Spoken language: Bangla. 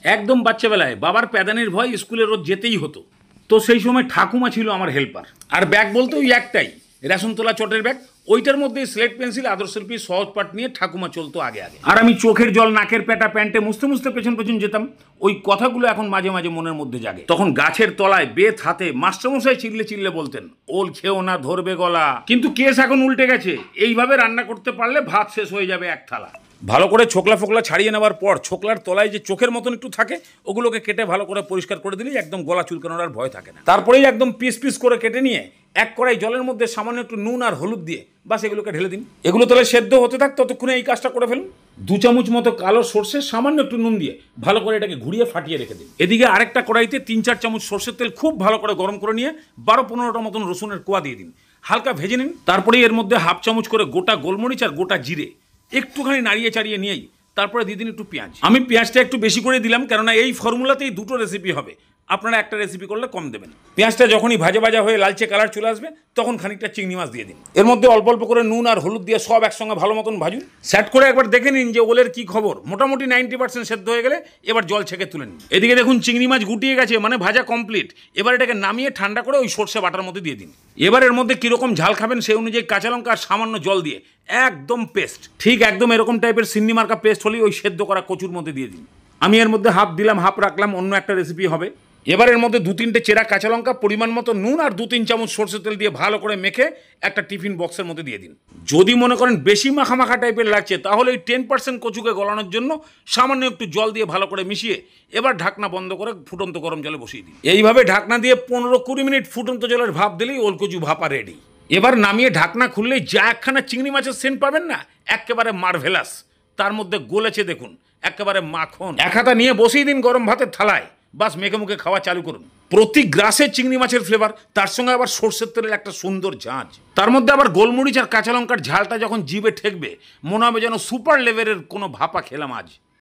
একদম বাচ্চাবেলায় বাবার প্যাদানির ভয় স্কুলে রোজ যেতেই হতো। তো সেই সময় ঠাকুমা ছিল আমার হেল্পার। আর ব্যাগ বলতে ওই একটাই রেশন তোলা চটের ব্যাগ, ওইটার মধ্যে স্লেট পেন্সিল আদর্শশিল্পী সহজ পাঠ নিয়ে ঠাকুমা চলতো আগে আগে। আর আমি চোখের জল নাকের পেটা প্যান্টে মুছতে মুছতে পেছন পেছন যেতাম। ওই কথাগুলো এখন মাঝে মাঝে মনের মধ্যে জাগে। তখন গাছের তলায় বেত হাতে মাস্টারমশাই চিল্লে চিল্লে বলতেন, ওল খেও না ধরবে গলা। কিন্তু কেস এখন উল্টে গেছে। এইভাবে রান্না করতে পারলে ভাত শেষ হয়ে যাবে এক থালা। ভালো করে ছোকলা ফোকলা ছাড়িয়ে নেওয়ার পর ছোকলার তলায় যে চোখের মতন একটু থাকে ওগুলোকে কেটে ভালো করে পরিষ্কার করে দিলেই একদম গলা চুলকানোর আর ভয় থাকে না। তারপরেই একদম পিস পিস করে কেটে নিয়ে এক কড়াই জলের মধ্যে সামান্য একটু নুন আর হলুদ দিয়ে বাস এগুলোকে ঢেলে দিন। এগুলো তাহলে সেদ্ধ হতে থাক, ততক্ষণে এই কাজটা করে ফেলুন। 2 চামচ মতো কালো সর্ষে সামান্য একটু নুন দিয়ে ভালো করে এটাকে ঘুরিয়ে ফাটিয়ে রেখে দিন। এদিকে আরেকটা কড়াইতে 3-4 চামচ সর্ষের তেল খুব ভালো করে গরম করে নিয়ে 12-15টা মতন রসুনের কোয়া দিয়ে দিন, হালকা ভেজে নিন। তারপরে এর মধ্যে 1/2 চামচ করে গোটা গোলমরিচ আর গোটা জিরে একটুখানি নাড়িয়ে চাড়িয়ে নিয়েই তারপরে দিয়ে দিন একটু পেঁয়াজ। আমি পেঁয়াজটা একটু বেশি করে দিলাম, কেননা এই ফর্মুলাতেই 2টো রেসিপি হবে, আপনারা একটা রেসিপি করলে কম দেবেন। পেঁয়াজটা যখনই ভাজা ভাজা হয়ে লালচে কালার চলে আসবে তখন খানিকটা চিংড়ি মাছ দিয়ে দিন। এর মধ্যে অল্প অল্প করে নুন আর হলুদ দিয়ে সব একসঙ্গে ভালো মতন ভাজুন। সেট করে একবার দেখে নিন যে ওলের কি খবর। মোটামুটি 90% সেদ্ধ হয়ে গেলে এবার জল ছেঁকে তুলে নিন। এদিকে দেখুন চিংড়ি মাছ গুটিয়ে গেছে, মানে ভাজা কমপ্লিট। এবার এটাকে নামিয়ে ঠান্ডা করে ওই সর্ষে বাটার মধ্যে দিয়ে দিন। এবার এর মধ্যে কীরকম ঝাল খাবেন সেই অনুযায়ী কাঁচা লঙ্কা আর সামান্য জল দিয়ে একদম পেস্ট, ঠিক একদম এরকম টাইপের সিন্নি মার্কা পেস্ট হলেই ওই সেদ্ধ করা কচুর মধ্যে দিয়ে দিন। আমি এর মধ্যে হাফ দিলাম, হাফ রাখলাম, অন্য একটা রেসিপি হবে। এবার এর মধ্যে 2-3টে চেরা কাঁচা লঙ্কা, পরিমাণ মতো নুন আর 2-3 চামচ সরষের তেল দিয়ে ভালো করে মেখে একটা টিফিন বক্সের মধ্যে দিয়ে দিন। যদি মনে করেন বেশি মাখা মাখা টাইপের লাগছে তাহলে এই 10% কচুকে গলানোর জন্য সামান্য একটু জল দিয়ে ভালো করে মিশিয়ে এবার ঢাকনা বন্ধ করে ফুটন্ত গরম জলে বসিয়ে দিন। এইভাবে ঢাকনা দিয়ে 15-20 মিনিট ফুটন্ত জলের ভাপ দিলেই ওলকচু ভাপা রেডি। এবার নামিয়ে ঢাকনা খুললেই যা একখানা চিংড়ি মাছের সেন্ট পাবেন না, একেবারে মার্ভেলাস। তার মধ্যে গলেছে দেখুন, একেবারে মাখন। এক হাতা নিয়ে বসিয়ে দিন গরম ভাতের থালায়, বাস মেখে মুখে খাওয়া চালু করুন। প্রতি গ্রাসে চিংড়ি মাছের ফ্লেভার, তার সঙ্গে আবার সর্ষের তেলের একটা সুন্দর ঝাঁঝ, তার মধ্যে আবার গোলমরিচ আর কাঁচা লঙ্কার ঝালটা যখন জিভে ঠেকবে মনে হবে যেন সুপার লেভেলের কোনো ভাপা খেলাম আজ।